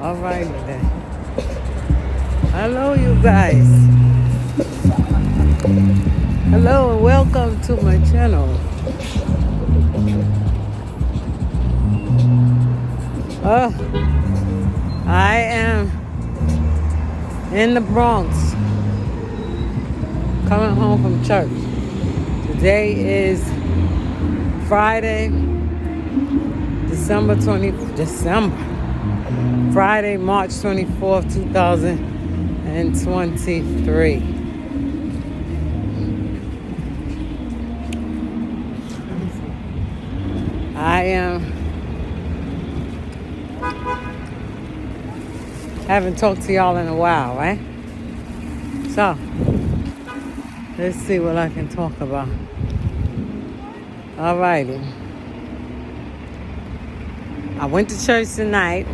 All right then. Hello, you guys. Hello and welcome to my channel. Uh, I am in the Bronx, coming home from church. Today is Friday, Friday, March 24th, 2023. Haven't talked to y'all in a while, right? So, let's see what I can talk about. All righty. I went to church tonight.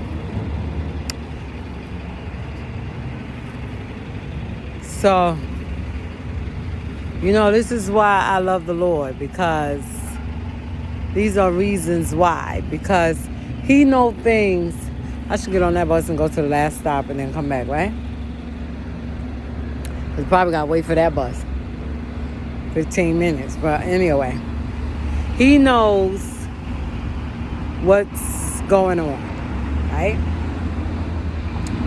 So, this is why I love the Lord, because these are reasons why. Because He knows things. I should get on that bus and go to the last stop and then come back, right? Because probably got to wait for that bus. 15 minutes. But anyway, He knows what's going on, right?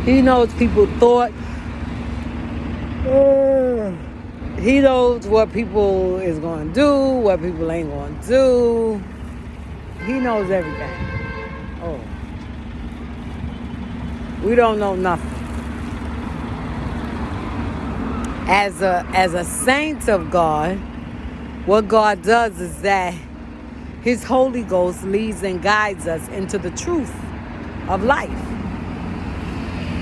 He knows people's thoughts. He knows what people is going to do, what people ain't going to do. He knows everything. Oh. We don't know nothing. As a saint of God, what God does is that His Holy Ghost leads and guides us into the truth of life.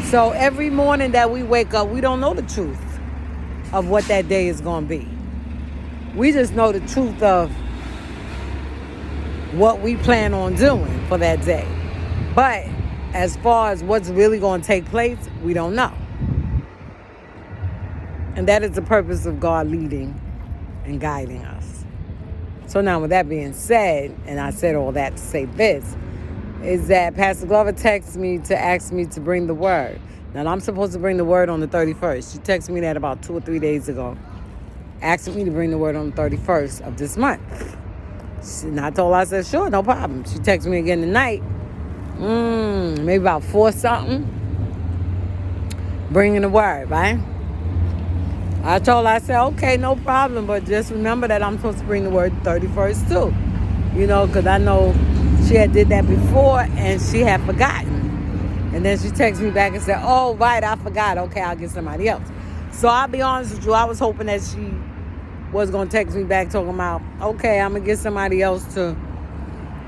So every morning that we wake up, we don't know the truth of what that day is going to be. We just know the truth of what we plan on doing for that day. But as far as what's really going to take place, we don't know. And that is the purpose of God leading and guiding us. So now with that being said, and I said all that to say this, is that Pastor Glover texted me to ask me to bring the word. Now, I'm supposed to bring the word on the 31st. She texted me that about 2 or 3 days ago, asking me to bring the word on the 31st of this month. And I told her, I said, sure, no problem. She texted me again tonight, maybe about 4 something, bringing the word, right? I told her, I said, okay, no problem, but just remember that I'm supposed to bring the word 31st too. Because I know she had did that before and she had forgotten. And then she texted me back and said, oh, right, I forgot. Okay, I'll get somebody else. So I'll be honest with you, I was hoping that she was going to text me back talking about, okay, I'm going to get somebody else to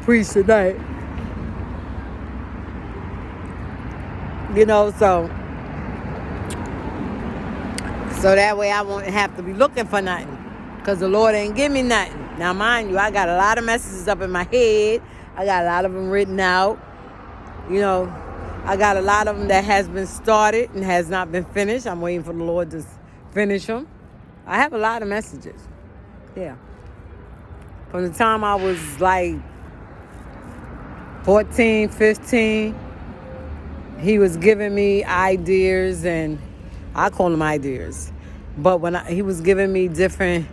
preach tonight. So that way I won't have to be looking for nothing, because the Lord ain't give me nothing. Now, mind you, I got a lot of messages up in my head. I got a lot of them written out. I got a lot of them that has been started and has not been finished. I'm waiting for the Lord to finish them. I have a lot of messages. Yeah. From the time I was like 14, 15, He was giving me ideas, and I call them ideas. But He was giving me different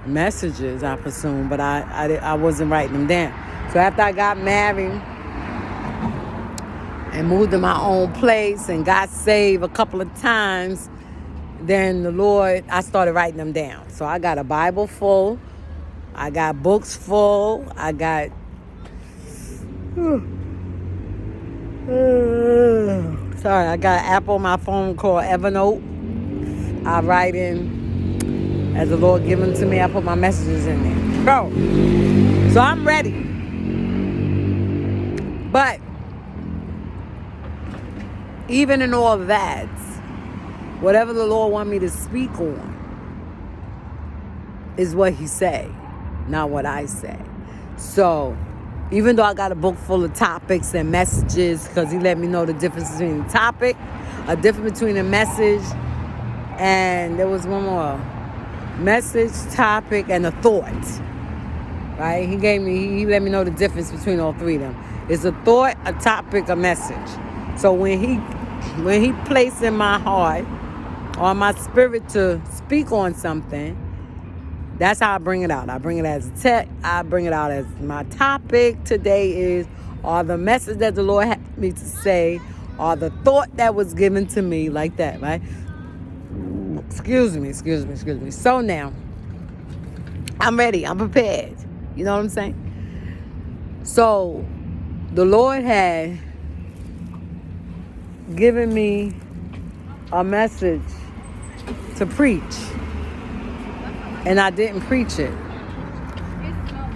messages, I presume, but I wasn't writing them down. So after I got married and moved to my own place and got saved a couple of times, then I started writing them down. So I got a Bible full. I got books full. I got... Sorry, I got an app on my phone called Evernote. I write in as the Lord give them to me. I put my messages in there. So I'm ready. But even in all that, whatever the Lord want me to speak on is what He say, not what I say. So even though I got a book full of topics and messages, because He let me know the difference between a topic, a difference between a message, and there was one more. Message, topic, and a thought. Right? He let me know the difference between all three of them. It's a thought, a topic, a message. So when he placed in my heart or my spirit to speak on something, that's how I bring it out. I bring it as a text. I bring it out as my topic today is, or the message that the Lord had me to say, or the thought that was given to me, like that, right? Excuse me. So now, I'm ready. I'm prepared. You know what I'm saying? So, the Lord had given me a message to preach, and I didn't preach it.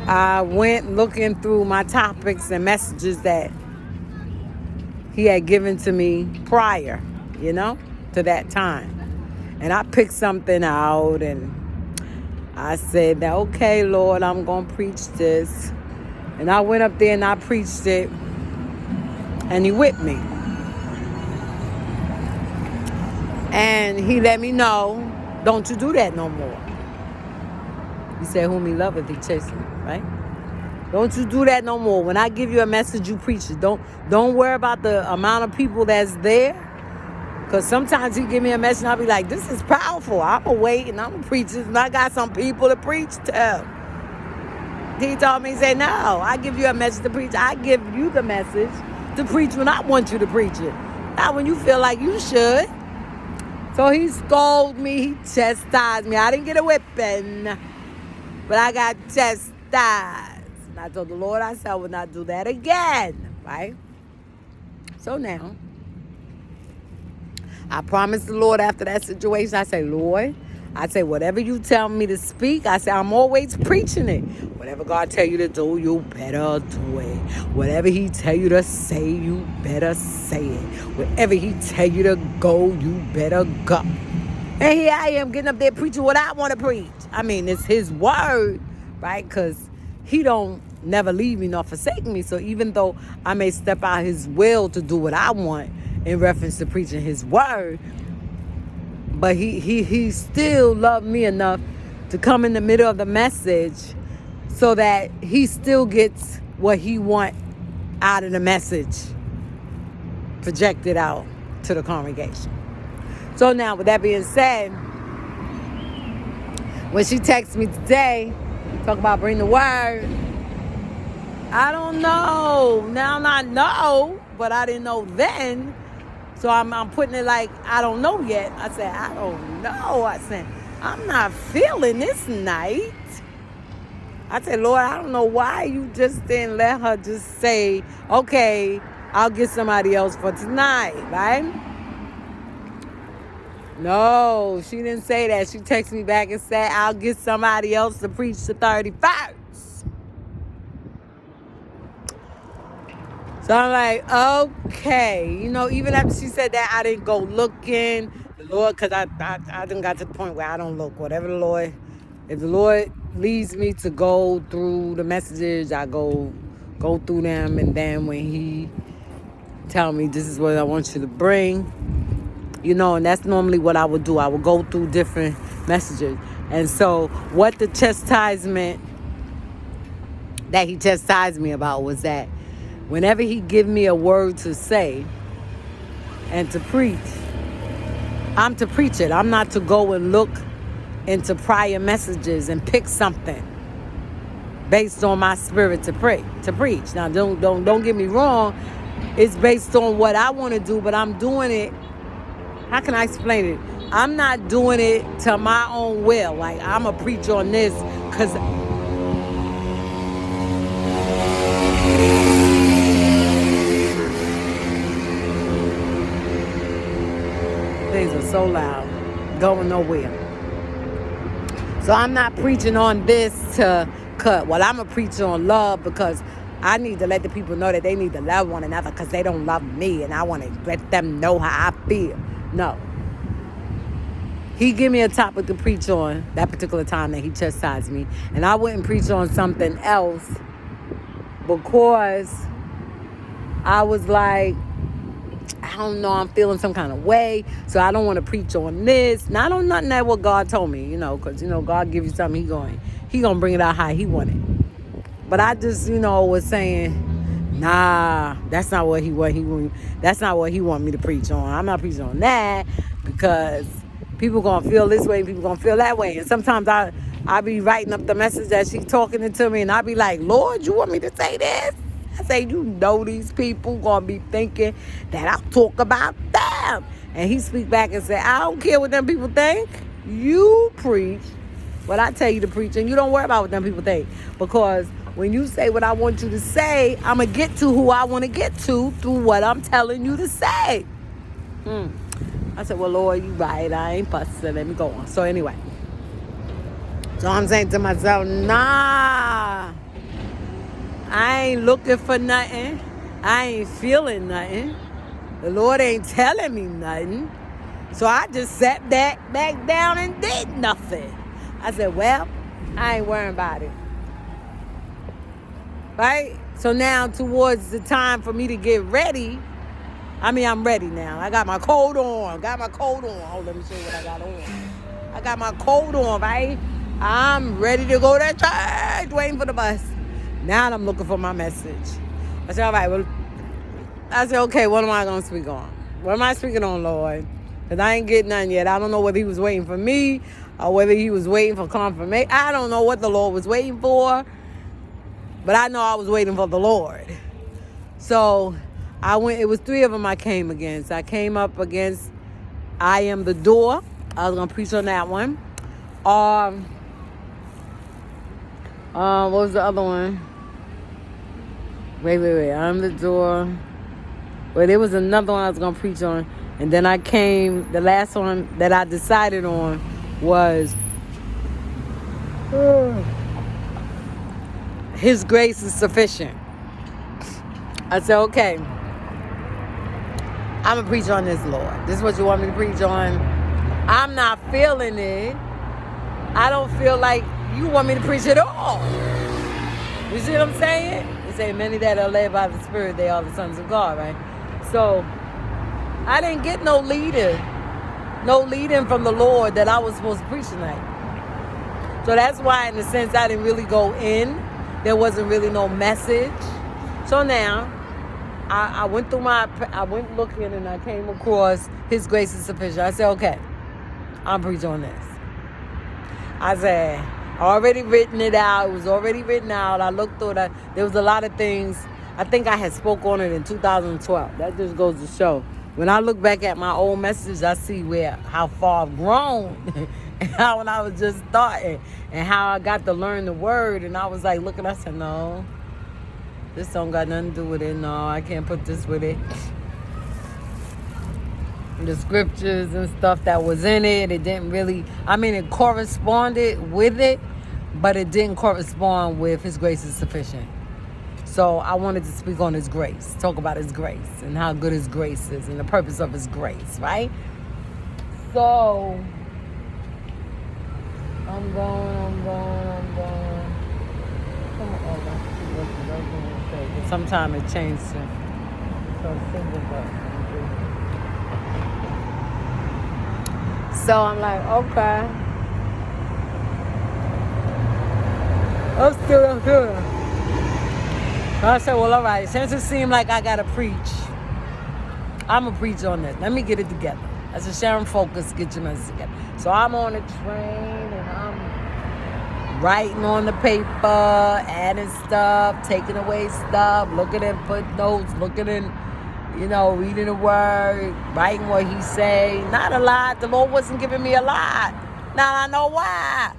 I went looking through my topics and messages that he had given to me prior, to that time. And I picked something out, and I said that, okay, Lord, I'm going to preach this. And I went up there and I preached it, and he whipped me. And he let me know, don't you do that no more. He said, whom he loveth, he chastens, right? Don't you do that no more. When I give you a message, you preach it. Don't worry about the amount of people that's there. Because sometimes he give me a message and I'll be like, this is powerful. I'm going to wait and I'm going to preach this. And I got some people to preach to. He told me, he said, no, I give you a message to preach. I give you the message to preach when I want you to preach it. Not when you feel like you should. So he scolded me. He chastised me. I didn't get a whipping, but I got chastised. And I told the Lord, I said, I will not do that again, right? So now, I promised the Lord after that situation, I say, Lord, whatever you tell me to speak, I say, I'm always preaching it. Whatever God tell you to do, you better do it. Whatever he tell you to say, you better say it. Wherever he tell you to go, you better go. And here I am getting up there preaching what I want to preach. I mean, it's his word, right? Because he don't never leave me nor forsake me. So even though I may step out his will to do what I want in reference to preaching his word, but he still loved me enough to come in the middle of the message so that he still gets what he want out of the message projected out to the congregation. So now, with that being said, when she texted me today, talk about bring the word, I don't know. Now I know, but I didn't know then. So I'm putting it like, I don't know yet. I said, I don't know. I said, I'm not feeling this night. I said, Lord, I don't know why you just didn't let her just say, okay, I'll get somebody else for tonight, right? No, she didn't say that. She texted me back and said, I'll get somebody else to preach the 31st. So I'm like, okay. Even after she said that, I didn't go looking. The Lord, because I done got to the point where I don't look. Whatever the Lord, if the Lord leads me to go through the messages, I go through them. And then when he tell me this is what I want you to bring, and that's normally what I would do. I would go through different messages. And so what the chastisement that he chastised me about was that whenever he give me a word to say and to preach, I'm to preach it. I'm not to go and look into prior messages and pick something based on my spirit to preach. Now, don't get me wrong. It's based on what I want to do, but I'm doing it. How can I explain it? I'm not doing it to my own will. Like, I'm going to preach on this because things are so loud, going nowhere. So I'm not preaching on this to cut. Well, I'm going to preach on love because I need to let the people know that they need to love one another because they don't love me, and I want to let them know how I feel. No. He gave me a topic to preach on that particular time that he chastised me, and I wouldn't preach on something else because I was like, I don't know, I'm feeling some kind of way, so I don't want to preach on this. Now, I don't nothing that what God told me, because, God give you something, he going to bring it out how he want it. But I just, was saying Nah, that's not what he want. That's not what he want me to preach on. I'm not preaching on that because people gonna feel this way, people gonna feel that way, and sometimes I be writing up the message that she talking it to me, and I be like, Lord, you want me to say this? I say, you know, these people gonna be thinking that I talk about them, and he speak back and say, I don't care what them people think. You preach what I tell you to preach, and you don't worry about what them people think, because when you say what I want you to say, I'm going to get to who I want to get to through what I'm telling you to say. I said, well, Lord, you right. I ain't fussing. Let me go on. So anyway. So I'm saying to myself, nah. I ain't looking for nothing. I ain't feeling nothing. The Lord ain't telling me nothing. So I just sat back down and did nothing. I said, well, I ain't worrying about it. Right? So now towards the time for me to get ready, I'm ready now. I got my coat on. Oh, let me show you what I got on. I got my coat on, right? I'm ready to go to church, waiting for the bus. Now I'm looking for my message. I said, all right, well, okay, what am I going to speak on? What am I speaking on, Lord? Because I ain't getting none yet. I don't know whether he was waiting for me or whether he was waiting for confirmation. I don't know what the Lord was waiting for. But I know I was waiting for the Lord. So I went, it was 3 of them I came against. I came up against I Am the Door. I was going to preach on that one. What was the other one? Wait. I Am the Door. Well, there was another one I was going to preach on. And then the last one that I decided on was... His grace is sufficient. I said, okay, I'm going to preach on this, Lord. This is what you want me to preach on. I'm not feeling it. I don't feel like you want me to preach at all. You see what I'm saying? They say many that are led by the Spirit, they are the sons of God, right? So I didn't get no leading from the Lord that I was supposed to preach tonight. So that's why, in a sense, I didn't really go in. There wasn't really no message. So now, I went looking and I came across His grace is sufficient. I said, okay, I'm preaching on this. I said, I already written it out. It was already written out. I looked through it. There was a lot of things. I think I had spoke on it in 2012. That just goes to show. When I look back at my old messages, I see how far I've grown. And how when I was just starting and how I got to learn the word, and I was like looking, I said, no, this don't got nothing to do with it. No, I can't put this with it. The scriptures and stuff that was in it, it didn't really, it corresponded with it, but it didn't correspond with His grace is sufficient. So I wanted to speak on His grace, talk about His grace and how good His grace is and the purpose of His grace, right? So I'm going. Come on, sometimes it changes. So I'm like, okay. I'm still. So I said, well, all right. Since it seemed like I gotta preach, I'm gonna preach on this. Let me get it together. I said, Sharon, focus, get your message together. So I'm on the train and I'm writing on the paper, adding stuff, taking away stuff, looking at footnotes, reading the word, writing what He say. Not a lot. The Lord wasn't giving me a lot. Now I know why.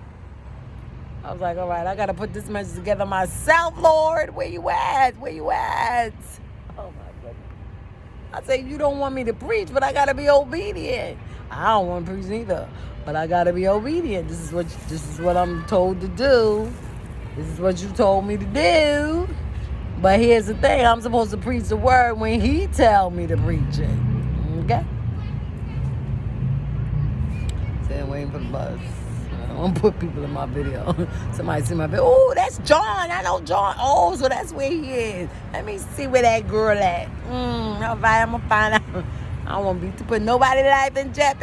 I was like, all right, I got to put this message together myself, Lord. Where you at? Oh, my goodness. I say, you don't want me to preach, but I got to be obedient. I don't want to preach either, but I got to be obedient. This is what I'm told to do. This is what you told me to do. But here's the thing. I'm supposed to preach the word when He tell me to preach it. Okay? Saying waiting for the bus. I don't put people in my video. Somebody see my video. Oh, that's John. I know John. Oh, so that's where he is. Let me see where that girl at. All right, I'm going to find out. I don't want to put nobody's life in jeopardy.